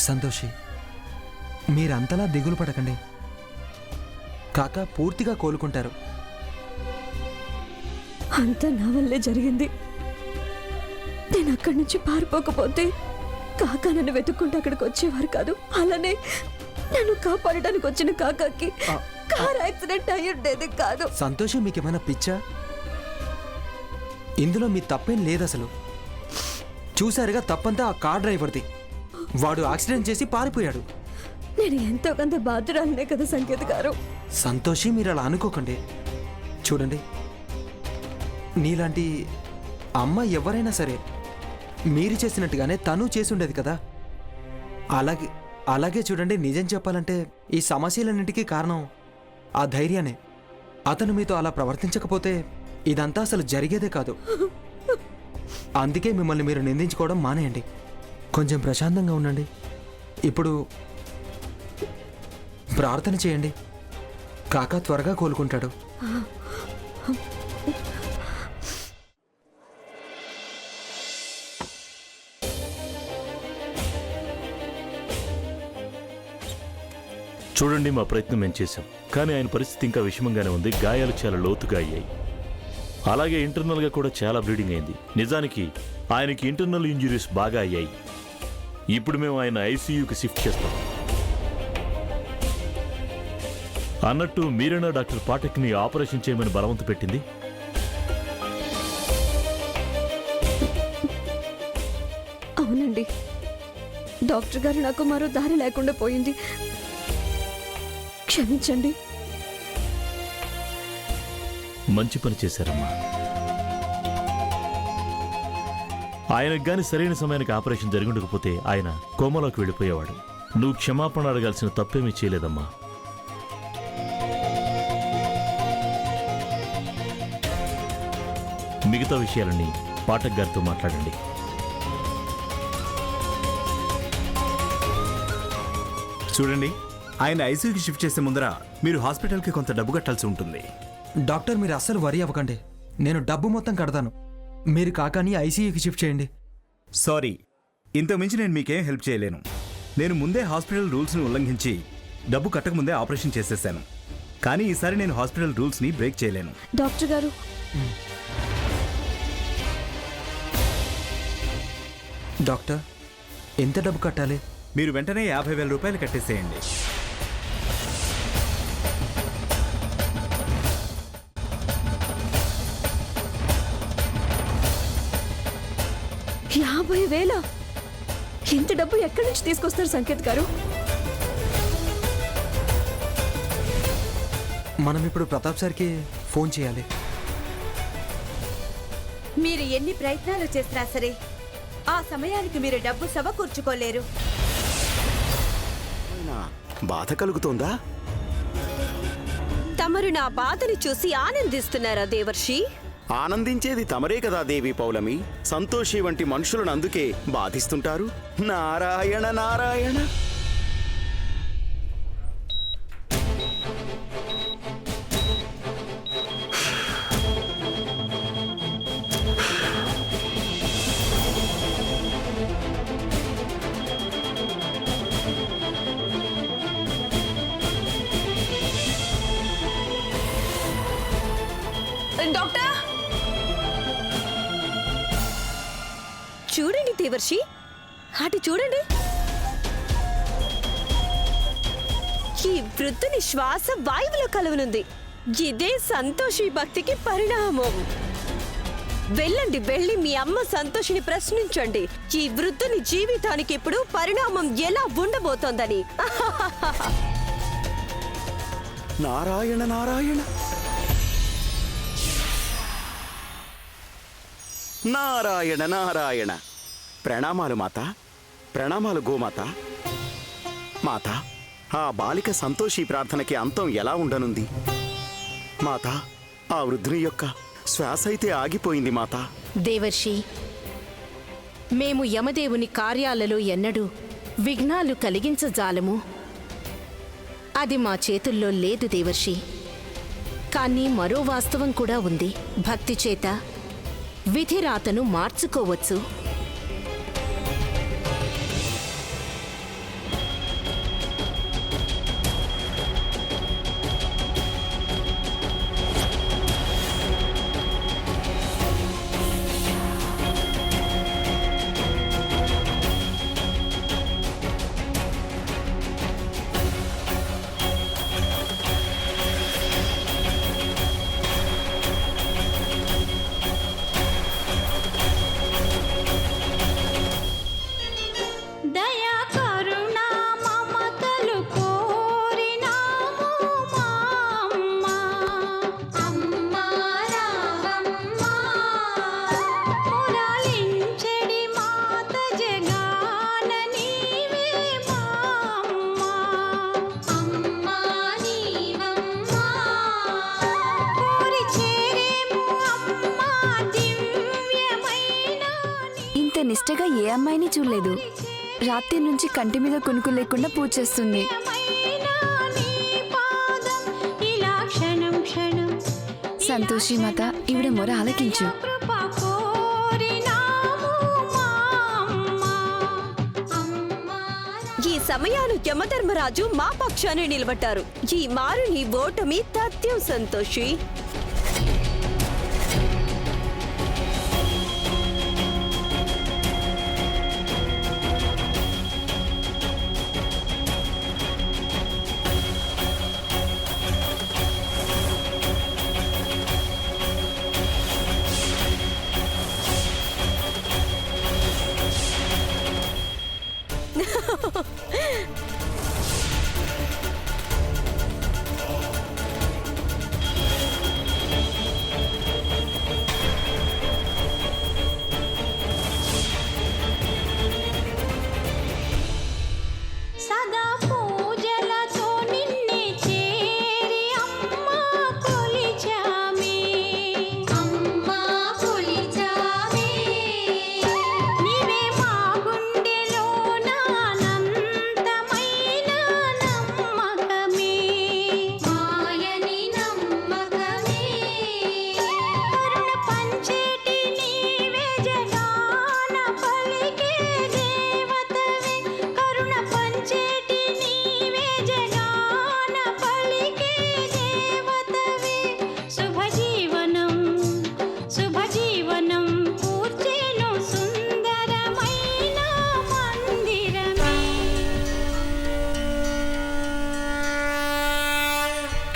సంతోషి, మీరంతలా దిగులు పడకండి. కాకా పూర్తిగా కోలుకుంటారు. అంతా నా వల్లే జరిగింది. నేను అక్కడి నుంచి పారిపోకపోతే కాకా నన్ను వెతుక్కుంటూ అక్కడికి వచ్చేవారు కాదు. అలానే నన్ను కాపాడడానికి వచ్చిన కాకాకి కార్ యాక్సిడెంట్ అయి ఉండేది కాదు. సంతోషి, మీకేమైనా పిచ్చా? ఇందులో మీ తప్పేం లేదు అసలు. చూసారుగా, తప్పంతా ఆ కార్ డ్రైవర్ది. వాడు యాక్సిడెంట్ చేసి పారిపోయాడు. నేను ఎంతో కొంత బాధ్యురాలనే కదా సంకేత్ గారు. సంతోషి, మీరు అలా అనుకోకండి. చూడండి, నీలాంటి అమ్మ ఎవరైనా సరే మీరు చేసినట్టుగానే తను చేసి ఉండేది కదా. అలాగే చూడండి, నిజం చెప్పాలంటే ఈ సమస్యలన్నింటికీ కారణం ఆ ధైర్యానే. అతను మీతో అలా ప్రవర్తించకపోతే ఇదంతా అసలు జరిగేదే కాదు. అందుకే మిమ్మల్ని మీరు నిందించుకోవడం మానేయండి. కొంచెం ప్రశాంతంగా ఉండండి. ఇప్పుడు ప్రార్థన చేయండి. కాకా త్వరగా కోలుకుంటాడు. చూడండి, మా ప్రయత్నం మేము చేశాం, కానీ ఆయన పరిస్థితి ఇంకా విషమంగానే ఉంది. గాయాలు చాలా లోతుగా అయ్యాయి. అలాగే ఇంటర్నల్గా కూడా చాలా బ్లీడింగ్ అయింది. నిజానికి ఆయనకి ఇంటర్నల్ ఇంజురీస్ బాగా అయ్యాయి. ఇప్పుడు మేము ఆయన ఐసీయూకి షిఫ్ట్ చేస్తాం. అన్నట్టు మీరేనా డాక్టర్ పాఠక్ని ఆపరేషన్ చేయమని బలవంత పెట్టింది? అవునండి, డాక్టర్ గారు నాకు మరో దారి లేకుండా పోయింది. క్షమించండి. మంచి పని చేశారమ్మా. ఆయనకు గాని సరైన సమయానికి ఆపరేషన్ జరిగి ఉండకపోతే ఆయన కోమలోకి వెళ్ళిపోయేవాడు. నువ్వు క్షమాపణ అడగాల్సిన తప్పేమీ చేయలేదమ్మా. మిగతా విషయాలన్నీ పాఠక్ గారితో మాట్లాడండి. చూడండి, ఆయన ఐసీయూకి షిఫ్ట్ చేసే ముందర మీరు హాస్పిటల్కి కొంత డబ్బు కట్టాల్సి ఉంటుంది. డాక్టర్, మీరు అస్సలు వరి అవ్వకండి. నేను డబ్బు మొత్తం కడతాను. మీరు కాకాని ఐసీయూకి షిఫ్ట్ చేయండి. సారీ, ఇంతకుమించి నేను మీకేం హెల్ప్ చేయలేను. నేను ముందే హాస్పిటల్ రూల్స్ని ఉల్లంఘించి డబ్బు కట్టకముందే ఆపరేషన్ చేసేసాను. కానీ ఈసారి నేను హాస్పిటల్ రూల్స్ని బ్రేక్ చేయలేను. డాక్టర్ గారు, డాక్టర్, ఎంత డబ్బు కట్టాలి? మీరు వెంటనే 50,000 రూపాయలు కట్టేసేయండి. $50,000? ఇంత డబ్బు ఎక్కడి నుంచి తీసుకొస్తారు సంకేత్ గారు? మనం ఇప్పుడు ప్రతాప్ సార్కి ఫోన్ చేయాలి. మీరు ఎన్ని ప్రయత్నాలు చేసినా సరే ఆ సమయానికి మీరు డబ్బు సమకూర్చుకోలేరు. బాధ కలుగుతోందా? తమరు నా బాధని చూసి ఆనందిస్తున్నారా దేవర్షి? ఆనందించేది తమరే కదా దేవి పౌలమి. సంతోషి వంటి మనుషులను అందుకే బాధిస్తుంటారు. నారాయణ నారాయణ. డాక్టర్, చూడండి దేవర్షి, అటు చూడండి. ఈ వృద్ధుని శ్వాస వాయువులో కలవనుంది. ఇదే సంతోషి భక్తికి పరిణామం. వెళ్ళండి, వెళ్ళి మీ అమ్మ సంతోషిని ప్రశ్నించండి ఈ వృద్ధుని జీవితానికి ఇప్పుడు పరిణామం ఎలా ఉండబోతోందని. నారాయణ నారాయణ నారాయణ నారాయణ. ప్రణామాలు మాత, ప్రణామాలు గోమాత. మాత, ఆ బాలిక సంతోషి ప్రార్థనకి అంతం ఎలా ఉండనుంది? మాత, ఆ వృద్ధుని యొక్క శ్వాస అయితే ఆగిపోయింది మాత. దేవర్షి, మేము యమదేవుని కార్యాలలో ఎన్నడూ విఘ్నాలు కలిగించజాలము. అది మా చేతుల్లో లేదు దేవర్షి. కానీ మరో వాస్తవం కూడా ఉంది. భక్తి చేత విధిరాతను మార్చుకోవచ్చు. నిష్టగా ఏ అమ్మాయిని చూడలేదు. రాత్రి నుంచి కంటి మీద కునుకు లేకుండా పూజ చేస్తుంది. సంతోషి మాత, ఈవిడ మొర ఆలకించు. ఈ సమయాలు యమధర్మరాజు మా పక్షాన్ని నిలబట్టారు. ఈ మారు నీ ఓటమి తథ్యం సంతోషి.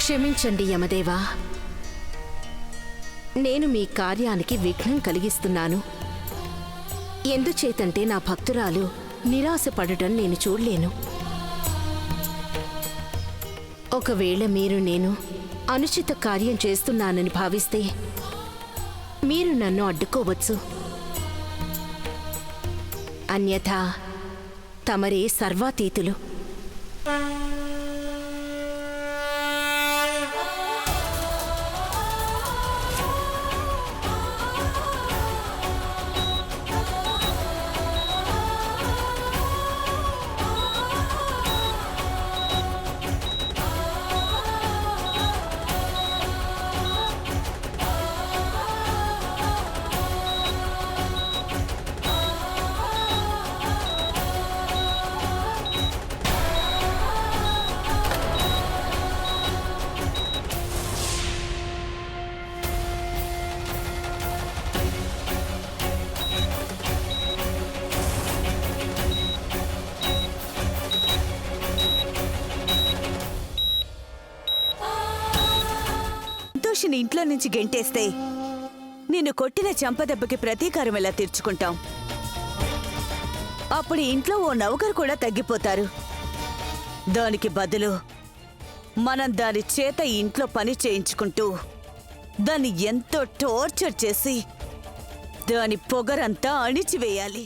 క్షమించండి యమదేవా, నేను మీ కార్యానికి విఘ్నం కలిగిస్తున్నాను. ఎందుచేతంటే నా భక్తురాలు నిరాశపడటం నేను చూడలేను. ఒకవేళ మీరు నేను అనుచిత కార్యం చేస్తున్నానని భావిస్తే మీరు నన్ను అడ్డుకోవచ్చు. అన్యథా తమరే సర్వాతీతులు. సంతోషిని ఇంట్లో నుంచి గెంటేస్తే నిన్ను కొట్టిన చెంపదెబ్బకి ప్రతీకారం ఎలా తీర్చుకుంటాం? అప్పుడు ఇంట్లో ఓ నౌకరు కూడా తగ్గిపోతారు. దానికి బదులు మనం దాని చేత ఇంట్లో పని చేయించుకుంటూ దాన్ని ఎంతో టార్చర్ చేసి దాని పొగరంతా అణిచివేయాలి.